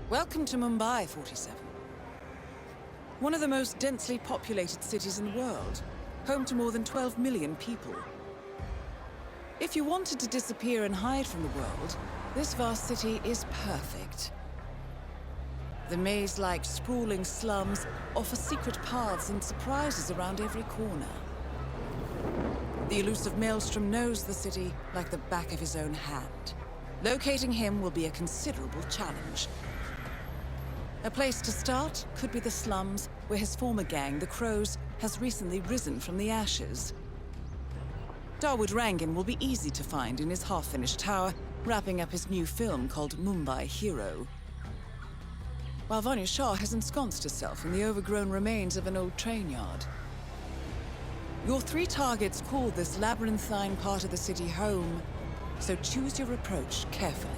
Welcome to Mumbai, 47. One of the most densely populated cities in the world, home to more than 12 million people. If you wanted to disappear and hide from the world, this vast city is perfect. The maze-like sprawling slums offer secret paths and surprises around every corner. The elusive Maelstrom knows the city like the back of his own hand. Locating him will be a considerable challenge. A place to start could be the slums, where his former gang, the Crows, has recently risen from the ashes. Dawood Rangan will be easy to find in his half-finished tower, wrapping up his new film called Mumbai Hero. While Vanya Shah has ensconced herself in the overgrown remains of an old train yard. Your three targets call this labyrinthine part of the city home, so choose your approach carefully.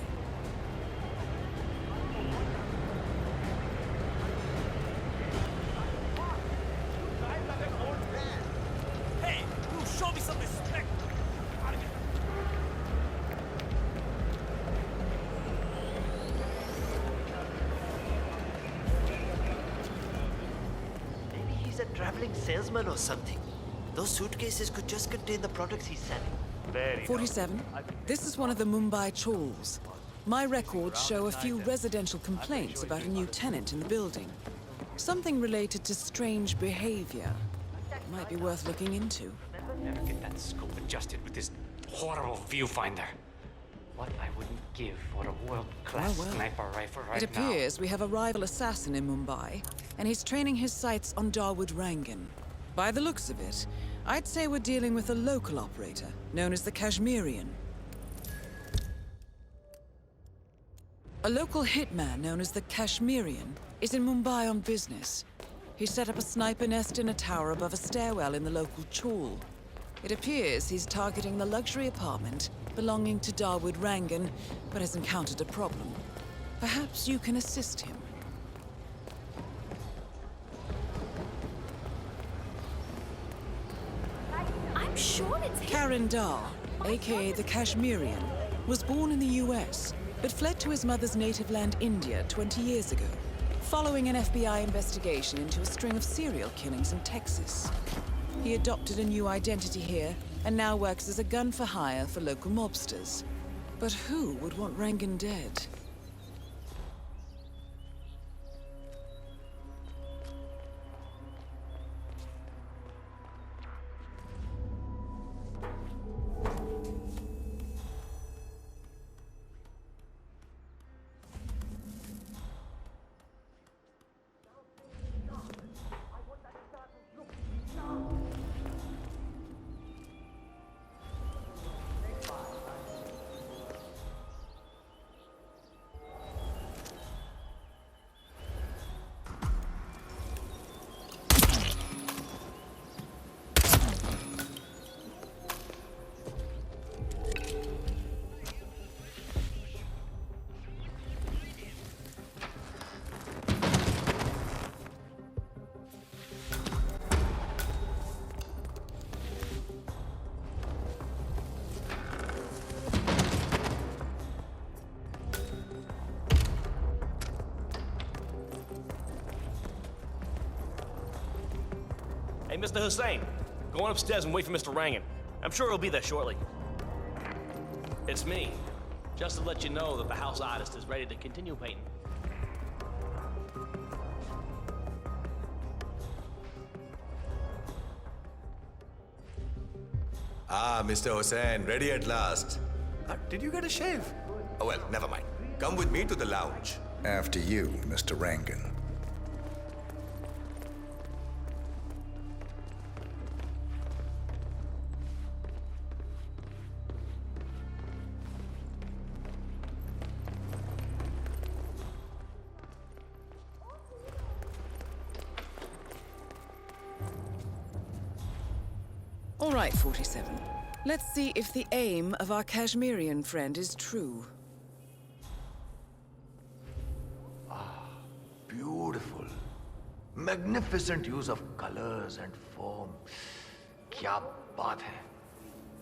Hey, you show me some respect. Maybe he's a traveling salesman or something. Those suitcases could just contain the products he's selling. 47. This is one of the Mumbai chawls. My records show a few residential complaints about a new tenant in the building. Something related to strange behavior. Might be worth looking into. Never get that scope adjusted with this horrible viewfinder. What I wouldn't give for a world-class sniper rifle right now. It appears we have a rival assassin in Mumbai, and he's training his sights on Dawood Rangan. By the looks of it, I'd say we're dealing with a local operator, known as the Kashmirian. A local hitman known as the Kashmirian is in Mumbai on business. He set up a sniper nest in a tower above a stairwell in the local chawl. It appears he's targeting the luxury apartment belonging to Dawood Rangan, but has encountered a problem. Perhaps you can assist him. I'm sure it's him. Karan Dar, aka the Kashmirian, was born in the US, but fled to his mother's native land, India, 20 years ago, following an FBI investigation into a string of serial killings in Texas. He adopted a new identity here, and now works as a gun for hire for local mobsters. But who would want Rangan dead? Hey, Mr. Hussain, go on upstairs and wait for Mr. Rangan. I'm sure he'll be there shortly. It's me. Just to let you know that the house artist is ready to continue painting. Ah, Mr. Hussain, ready at last. Did you get a shave? Oh, well, never mind. Come with me to the lounge. After you, Mr. Rangan. All right, 47. Let's see if the aim of our Kashmirian friend is true. Beautiful. Magnificent use of colors and form. Kya baat hai.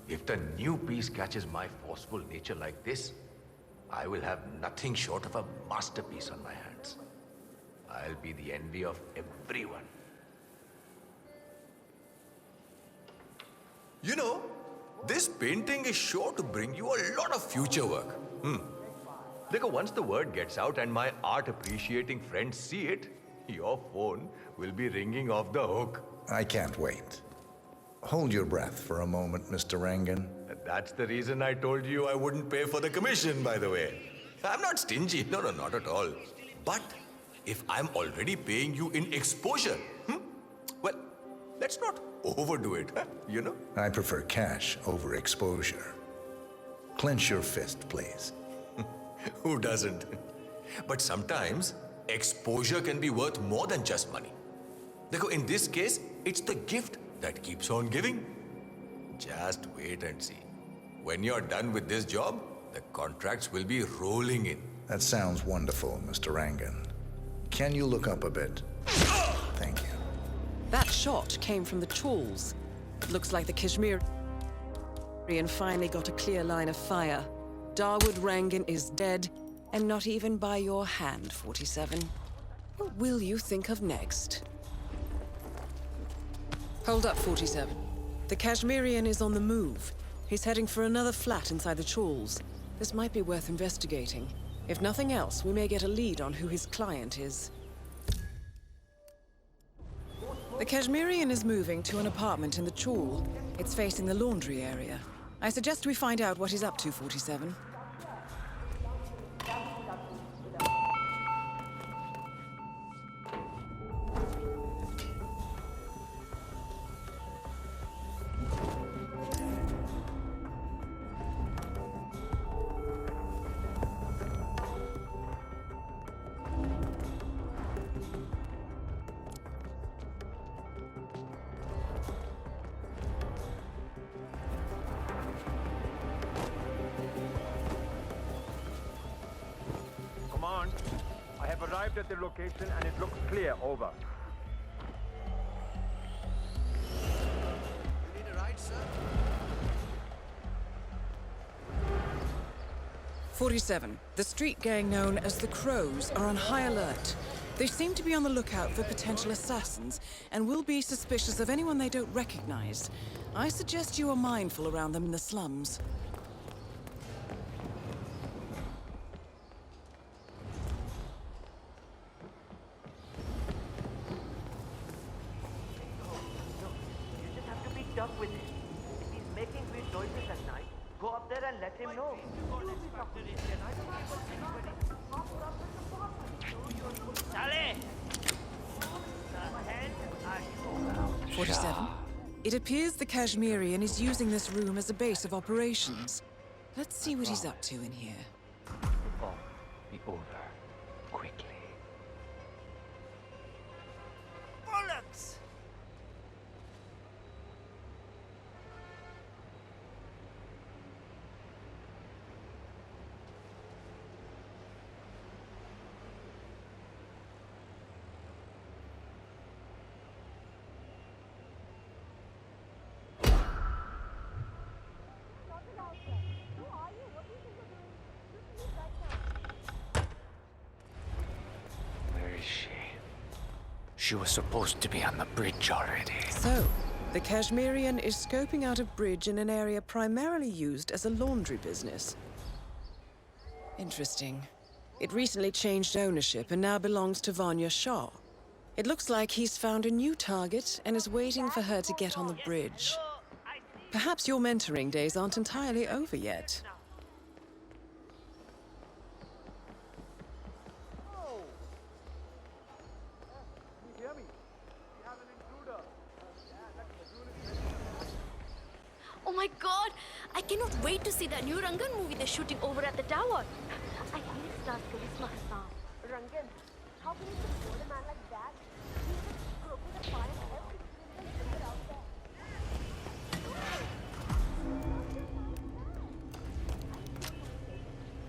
If the new piece catches my forceful nature like this, I will have nothing short of a masterpiece on my hands. I'll be the envy of everyone. You know, this painting is sure to bring you a lot of future work. Because once the word gets out and my art appreciating friends see it, your phone will be ringing off the hook. I can't wait. Hold your breath for a moment, Mr. Rangan. That's the reason I told you I wouldn't pay for the commission, by the way. I'm not stingy, no, not at all. But if I'm already paying you in exposure, well, let's not overdo it, you know? I prefer cash over exposure. Clench your fist, please. Who doesn't? But sometimes, exposure can be worth more than just money. Because in this case, it's the gift that keeps on giving. Just wait and see. When you're done with this job, the contracts will be rolling in. That sounds wonderful, Mr. Rangan. Can you look up a bit? Thank you. That shot came from the chawls. Looks like the Kashmirian finally got a clear line of fire. Dawood Rangan is dead, and not even by your hand, 47. What will you think of next? Hold up, 47. The Kashmirian is on the move. He's heading for another flat inside the chawls. This might be worth investigating. If nothing else, we may get a lead on who his client is. The Kashmirian is moving to an apartment in the chawl. It's facing the laundry area. I suggest we find out what he's up to, 47. Command, I have arrived at the location and it looks clear. Over. You need a ride, sir? 47. The street gang known as the Crows are on high alert. They seem to be on the lookout for potential assassins and will be suspicious of anyone they don't recognize. I suggest you are mindful around them in the slums. Tough with it. If he's making weird noises at night, go up there and let him know. Sale! 47. It appears the Kashmirian is using this room as a base of operations. Let's see what he's up to in here. All be over quickly. Bollocks! Where is she? She was supposed to be on the bridge already. So, the Kashmirian is scoping out a bridge in an area primarily used as a laundry business. Interesting. It recently changed ownership and now belongs to Vanya Shah. It looks like he's found a new target and is waiting for her to get on the bridge. Perhaps your mentoring days aren't entirely over yet. Oh my god! I cannot wait to see that new Rangan movie they're shooting over at the tower. I hate stars charisma, Hassan. Rangan, how can you support a man like that? He's just broken the fire of every criminal out there.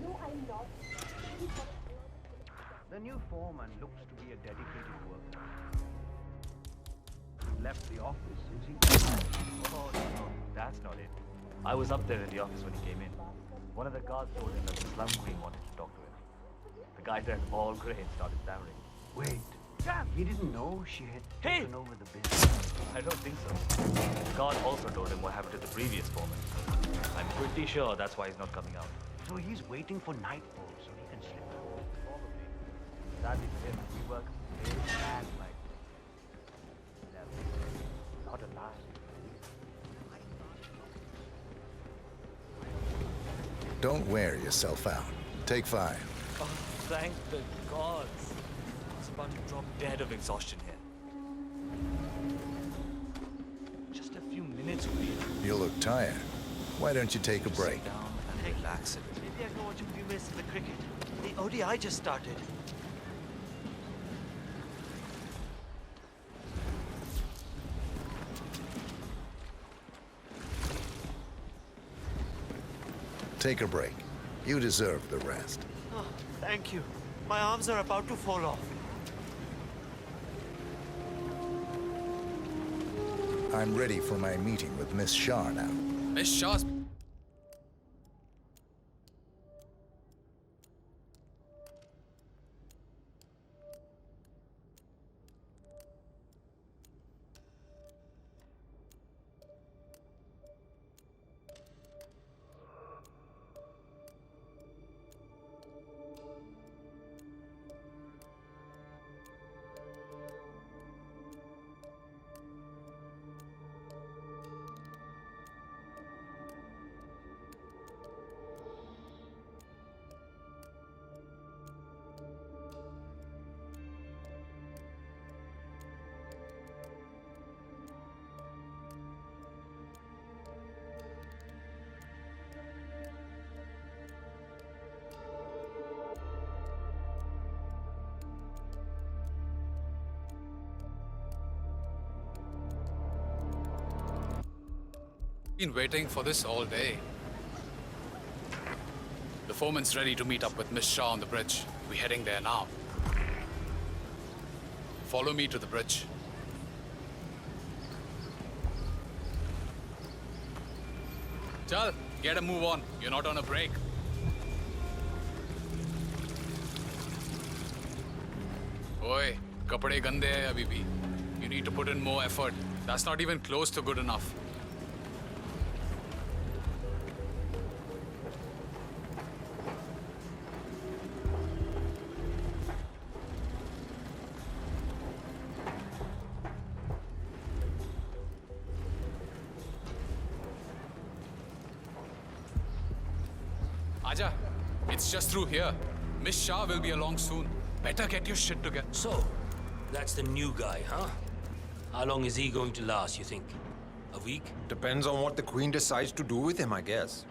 No, I'm not. The new foreman looks to be a dedicated worker. Left the office since he... Oh, no, that's not it. I was up there in the office when he came in. One of the guards told him that the slum queen wanted to talk to him. The guy turned all grey and started stammering. Wait, he didn't know she had taken over the business? I don't think so. The guard also told him what happened to the previous foreman. I'm pretty sure that's why he's not coming out. So he's waiting for nightfall so he can slip out. Probably. Sadly for him, we work day and night. Never. Not alive. Don't wear yourself out. Take 5. Oh, thank the gods. I was about to drop dead of exhaustion here. Just a few minutes would be enough. You look tired. Why don't you take a break? Sit down and relax a bit. Maybe I can watch a few minutes of the cricket. The ODI just started. Take a break. You deserve the rest. Oh, thank you. My arms are about to fall off. I'm ready for my meeting with Miss Shah now. Miss Shah's... Been waiting for this all day. The foreman's ready to meet up with Miss Shah on the bridge. We're heading there now. Follow me to the bridge. Chal, get a move on. You're not on a break. Oi, kapade gande hai abhi bhi. You need to put in more effort. That's not even close to good enough. Aja, it's just through here. Miss Shah will be along soon. Better get your shit together. So, that's the new guy, huh? How long is he going to last, you think? A week? Depends on what the Queen decides to do with him, I guess.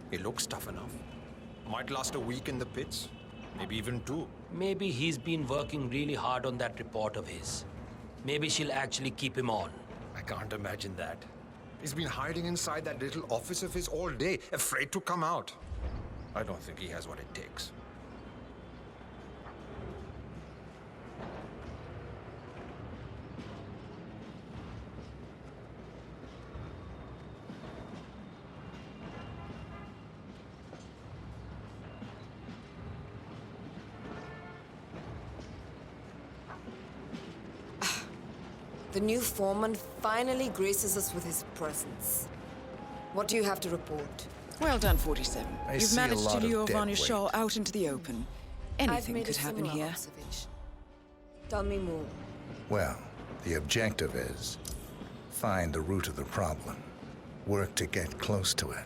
He looks tough enough. Might last a week in the pits. Maybe even 2. Maybe he's been working really hard on that report of his. Maybe she'll actually keep him on. I can't imagine that. He's been hiding inside that little office of his all day, afraid to come out. I don't think he has what it takes. The new foreman finally graces us with his presence. What do you have to report? Well done, 47. I You've see a managed lot to of lure dead Vanya weight. Shaw out into the open. I've Anything made could a happen similar here. observation. Tell me more. Well, the objective is find the root of the problem, work to get close to it,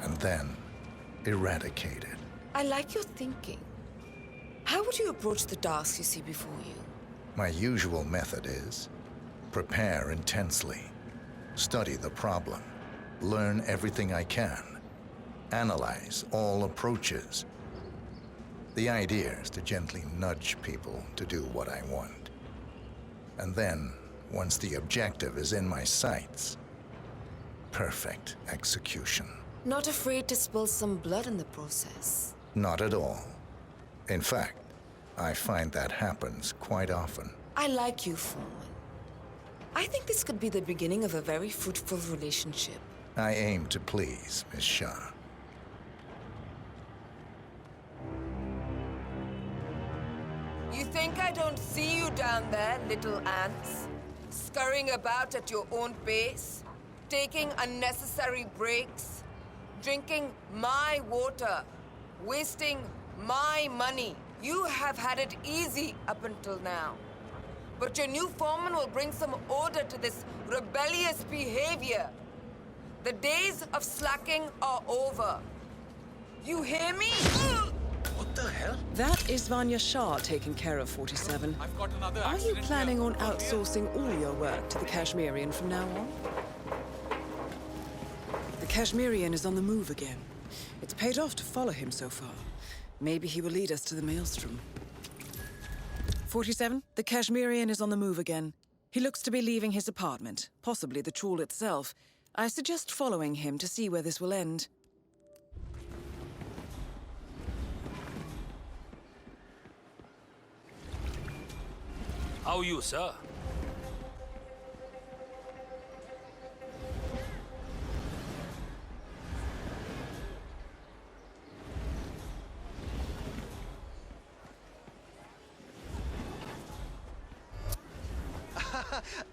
and then eradicate it. I like your thinking. How would you approach the tasks you see before you? My usual method is prepare intensely, study the problem, learn everything I can, analyze all approaches. The idea is to gently nudge people to do what I want. And then, once the objective is in my sights, perfect execution. Not afraid to spill some blood in the process? Not at all. In fact, I find that happens quite often. I like you, Foreman. I think this could be the beginning of a very fruitful relationship. I aim to please, Miss Shah. You think I don't see you down there, little ants? Scurrying about at your own pace? Taking unnecessary breaks? Drinking my water? Wasting my money? You have had it easy up until now. But your new foreman will bring some order to this rebellious behavior. The days of slacking are over. You hear me? What the hell? That is Vanya Shah taking care of 47. I've got another Are you accident planning here. on outsourcing all your work to the Kashmirian from now on? The Kashmirian is on the move again. It's paid off to follow him so far. Maybe he will lead us to the maelstrom. 47, the Kashmirian is on the move again. He looks to be leaving his apartment, possibly the trawl itself. I suggest following him to see where this will end. How are you, sir?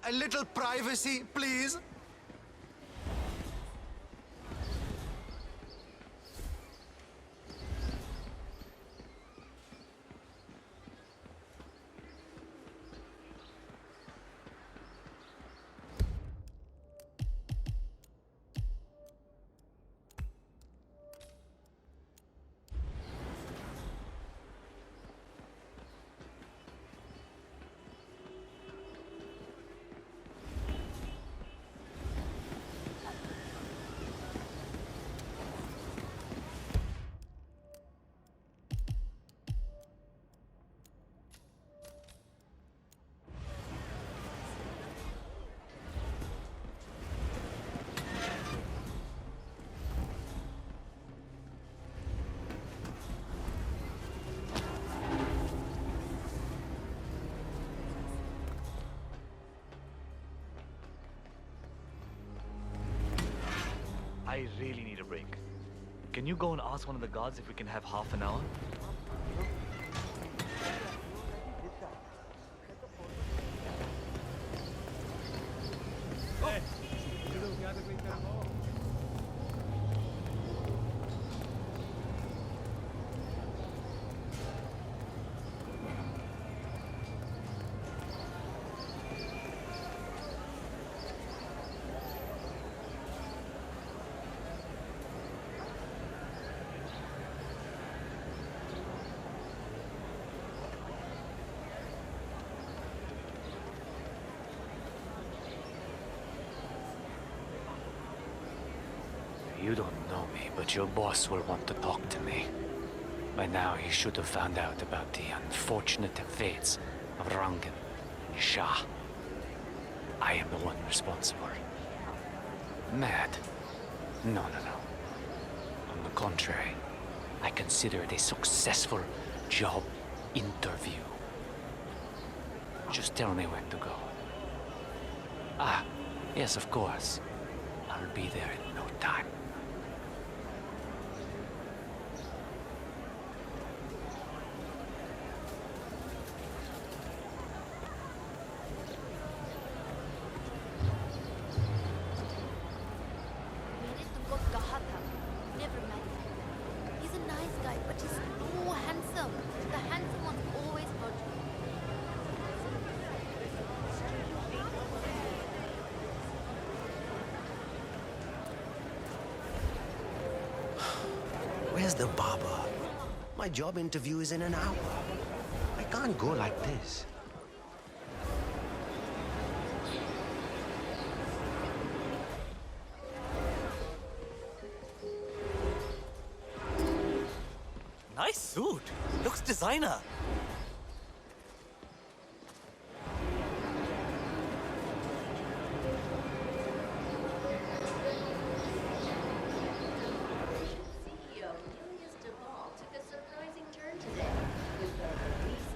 A little privacy, please. I really need a break. Can you go and ask one of the guards if we can have half an hour? You don't know me, but your boss will want to talk to me. By now, he should have found out about the unfortunate fates of Rangan and Shah. I am the one responsible. Mad? No. On the contrary, I consider it a successful job interview. Just tell me when to go. Ah, yes, of course. I'll be there in no time. Never met him. He's a nice guy, but he's so handsome. The handsome ones always hurt me. Where's the barber? My job interview is in an hour. I can't go like this. Nice suit. Looks designer.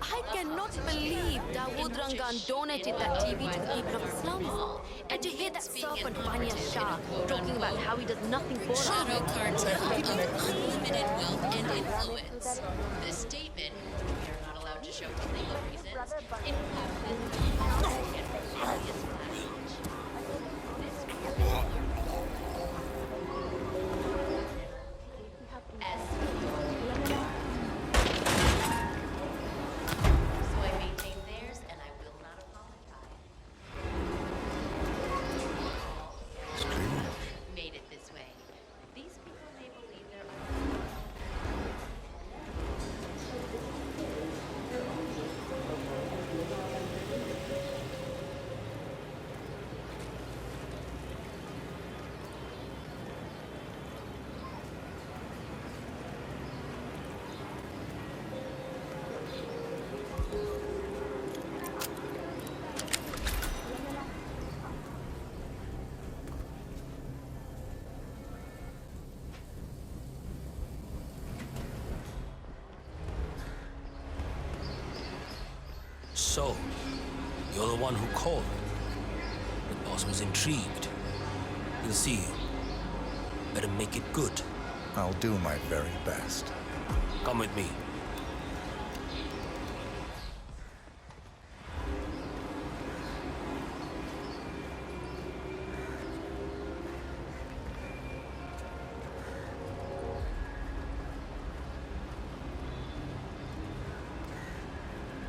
I cannot believe Dawood Rangan donated that TV to the people of the slums. And to hear that serpent Vanya Shah talking about how he does nothing for us. Shadow cartel of unlimited wealth and influence. This statement, we are not allowed to show to legal So, you're the one who called. The boss was intrigued. We'll see you. Better make it good. I'll do my very best. Come with me.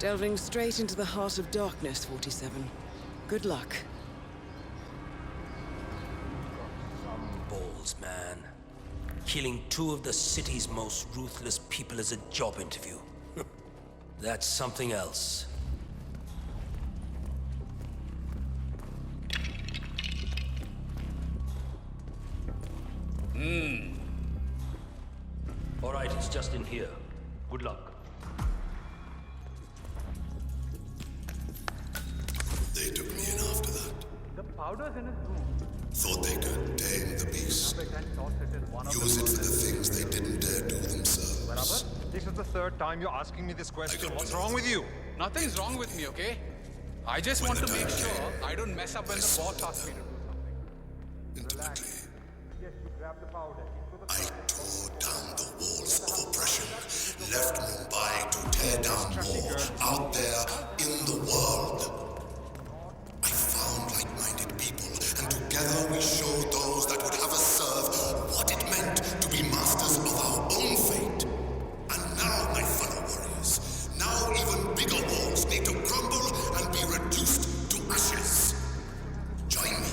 Delving straight into the heart of darkness, 47. Good luck. Some balls, man. Killing two of the city's most ruthless people is a job interview. That's something else. All right, it's just in here. Good luck. They took me in after that. The powder's in his room. Thought they could tame the beast. Use it for the things they didn't dare do themselves. Barabar, this is the third time you're asking me this question. What's wrong with you? Nothing's wrong with me, okay? I just want to make sure I don't mess up when the boss asks me to do something. Intimately. Yes, you grab the powder. I tore down the walls of oppression, left Mumbai to tear down more out there in the world. I found like-minded people, and together we showed those that would have us serve what it meant to be masters of our own fate. And now, my fellow warriors, now even bigger walls need to crumble and be reduced to ashes. Join me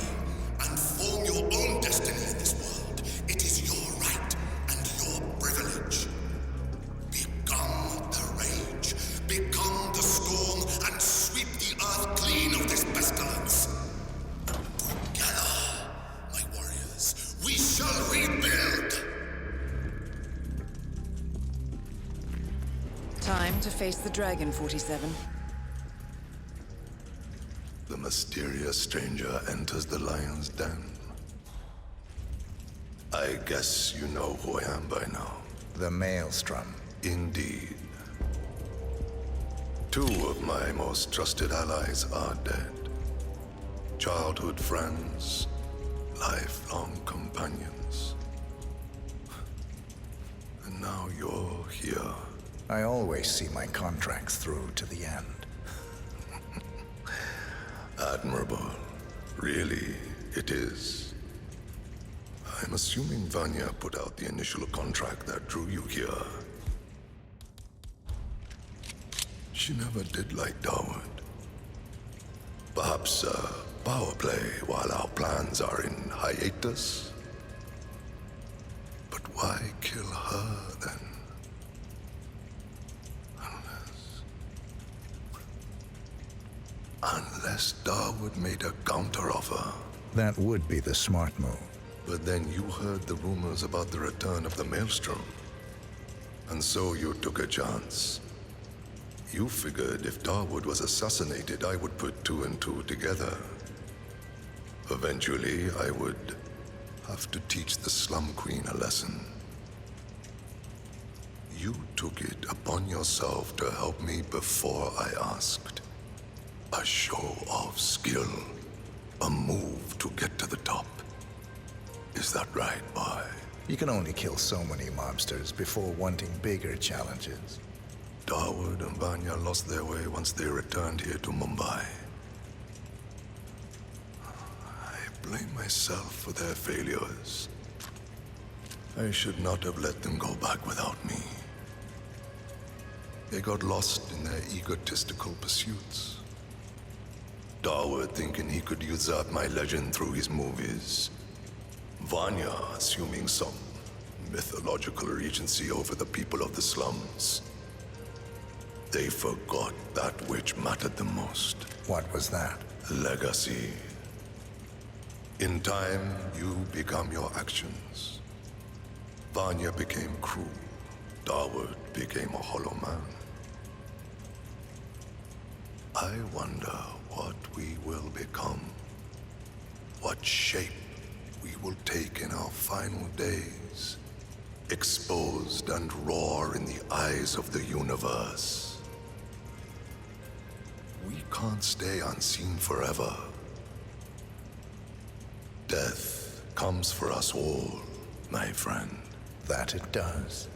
and form your own destiny in this world. It is your right and your privilege. Become the rage, become the storm, and sweep the earth clean of this pestilence. Together, my warriors, we shall rebuild. Time to face the dragon, 47. The mysterious stranger enters the lion's den. I guess you know who I am by now. The Maelstrom. Indeed. Two of my most trusted allies are dead. Childhood friends, lifelong companions. And now you're here. I always see my contracts through to the end. Admirable. Really, it is. I'm assuming Vanya put out the initial contract that drew you here. She never did like Dawood. Perhaps power play while our plans are in hiatus? But why kill her then? Unless Dawood made a counteroffer. That would be the smart move. But then you heard the rumors about the return of the Maelstrom. And so you took a chance. You figured if Dawood was assassinated, I would put two and two together. Eventually, I would have to teach the Slum Queen a lesson. You took it upon yourself to help me before I asked. A show of skill. A move to get to the top. Is that right, boy? You can only kill so many mobsters before wanting bigger challenges. Dawood and Vanya lost their way once they returned here to Mumbai. I blame myself for their failures. I should not have let them go back without me. They got lost in their egotistical pursuits. Dawood thinking he could usurp my legend through his movies. Vanya assuming some mythological regency over the people of the slums. They forgot that which mattered the most. What was that? Legacy. In time, you become your actions. Vanya became cruel. Dawood became a hollow man. I wonder what we will become. What shape we will take in our final days. Exposed and raw in the eyes of the universe. We can't stay unseen forever. Death comes for us all, my friend. That it does.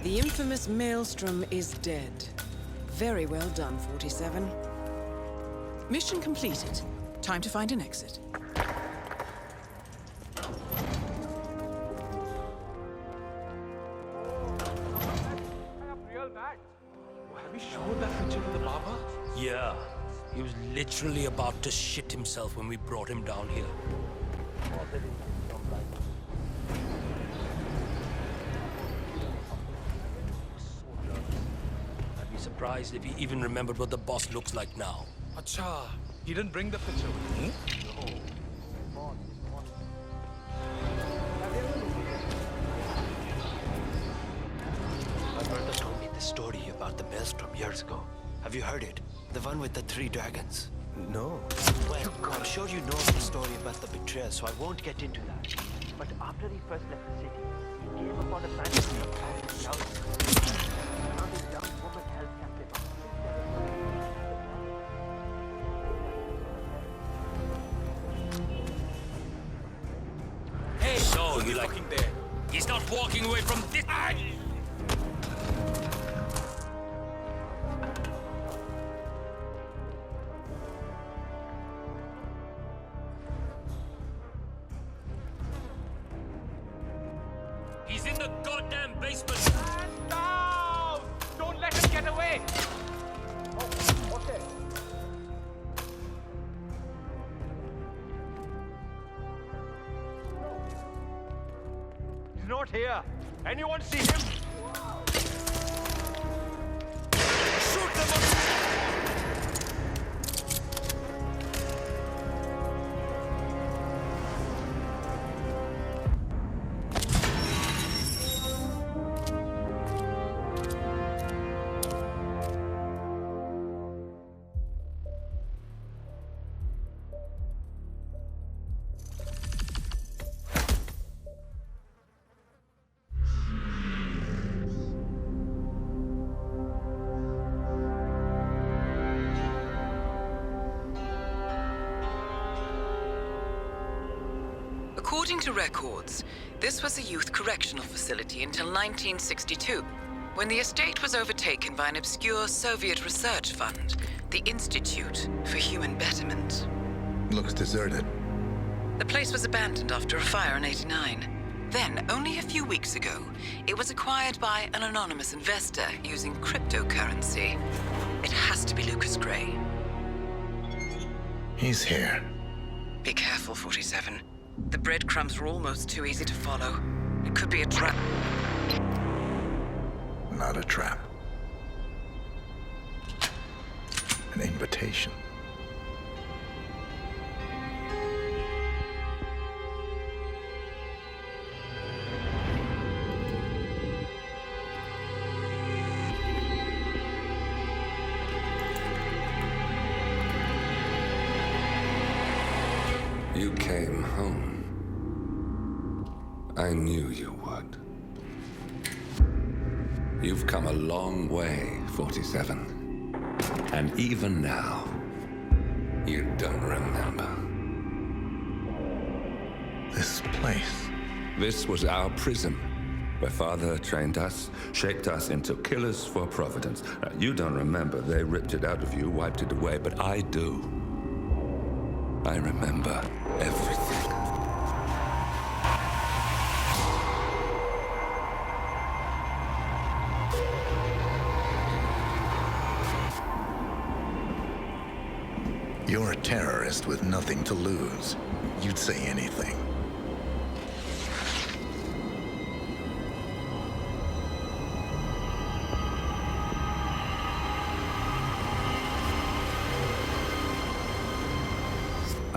The infamous Maelstrom is dead. Very well done, 47. Mission completed. Time to find an exit. Have you showed that picture to the Baba? Yeah. He was literally about to shit himself when we brought him down here. I'd be surprised if he even remembered what the boss looks like now. Acha, he didn't bring the picture with him? No. My brother told me the story about the Maelstrom years ago. Have you heard it? The one with the 3 dragons? No. Well, I'm sure you know the story about the betrayal, so I won't get into that. But after he first left the city, he came upon a fantasy of Paris house. He found a young woman held captive. Hey! So, you like... there. He's not walking away from this... He's in the goddamn basement! Stand down! Don't let him get away! Oh, okay. He's not here. Anyone see him? Shoot them up! According to records, this was a youth correctional facility until 1962, when the estate was overtaken by an obscure Soviet research fund, the Institute for Human Betterment. Looks deserted. The place was abandoned after a fire in '89. Then, only a few weeks ago, it was acquired by an anonymous investor using cryptocurrency. It has to be Lucas Gray. He's here. Be careful, 47. The breadcrumbs were almost too easy to follow. It could be a trap. Not a trap. An invitation. You came home. I knew you would. You've come a long way, 47. And even now, you don't remember. This place. This was our prison, My father trained us, shaped us into killers for Providence. Now, you don't remember. They ripped it out of you, wiped it away, but I do. I remember everything. You're a terrorist with nothing to lose. You'd say anything.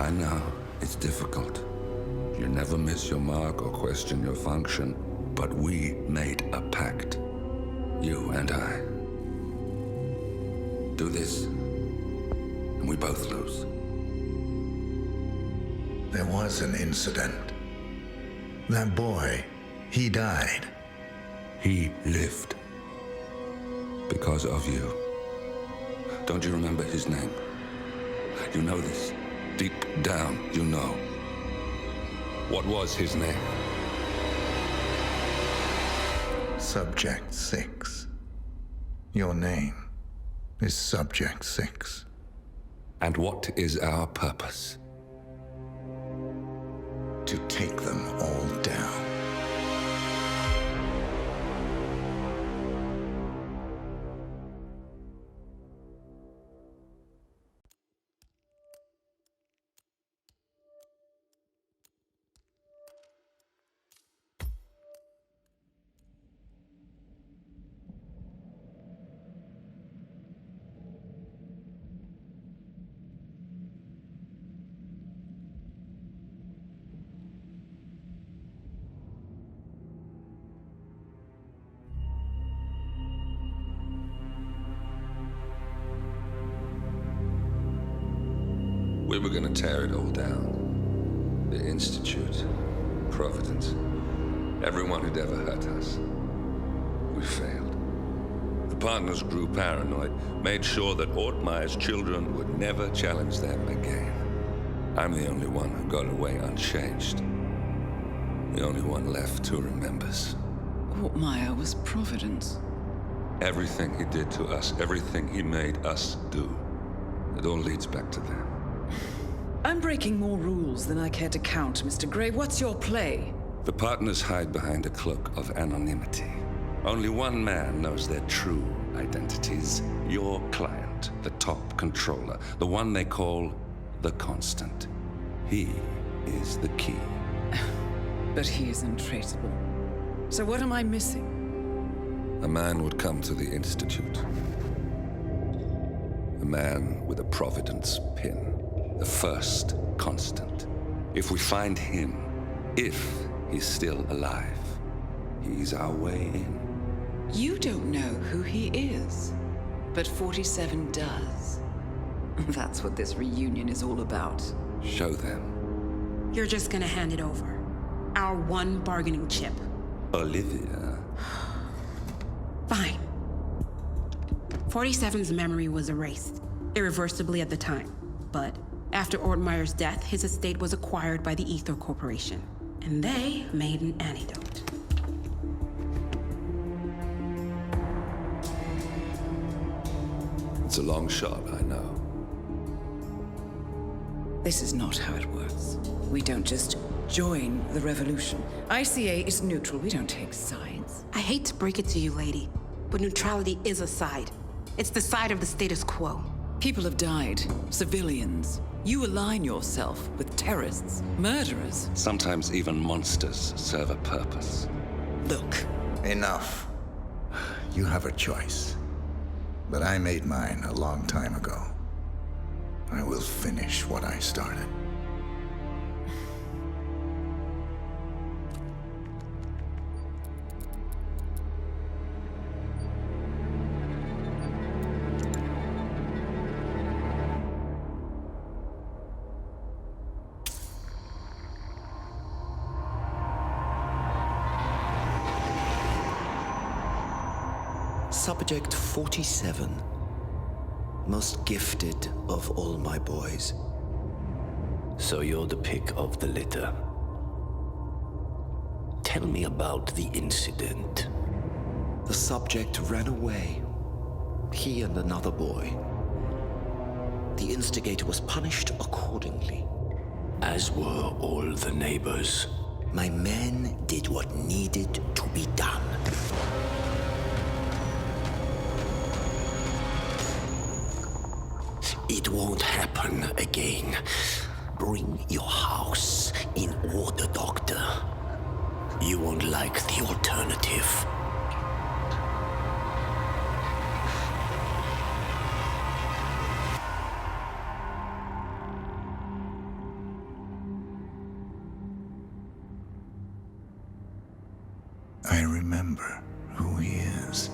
I know, it's difficult. You never miss your mark or question your function, but we made a pact. You and I. Do this, and we both lose. There was an incident. That boy, he died. He lived. Because of you. Don't you remember his name? You know this. Deep down, you know. What was his name? Subject 6. Your name is Subject 6. And what is our purpose? To take them all down. We were gonna tear it all down. The Institute, Providence, everyone who'd ever hurt us. We failed. The partners grew paranoid, made sure that Ortmeyer's children would never challenge them again. I'm the only one who got away unchanged. The only one left who remembers. Ortmeyer was Providence. Everything he did to us, everything he made us do, it all leads back to them. I'm breaking more rules than I care to count, Mr. Gray. What's your play? The partners hide behind a cloak of anonymity. Only one man knows their true identities. Your client, the top controller, the one they call the Constant. He is the key. But he is untraceable. So what am I missing? A man would come to the Institute. A man with a Providence pin. The first Constant. If we find him, if he's still alive, he's our way in. You don't know who he is, but 47 does. That's what this reunion is all about. Show them. You're just gonna hand it over. Our one bargaining chip. Olivia. Fine. 47's memory was erased, irreversibly at the time. But after Ortmeyer's death, his estate was acquired by the Ether Corporation. And they made an antidote. It's a long shot, I know. This is not how it works. We don't just join the revolution. ICA is neutral. We don't take sides. I hate to break it to you, lady, but neutrality is a side. It's the side of the status quo. People have died. Civilians. You align yourself with terrorists, murderers. Sometimes even monsters serve a purpose. Look. Enough. You have a choice. But I made mine a long time ago. I will finish what I started. Subject 47. Most gifted of all my boys. So you're the pick of the litter. Tell me about the incident. The subject ran away. He and another boy. The instigator was punished accordingly. As were all the neighbors. My men did what needed to be done. It won't happen again. Bring your house in order, Doctor. You won't like the alternative. I remember who he is.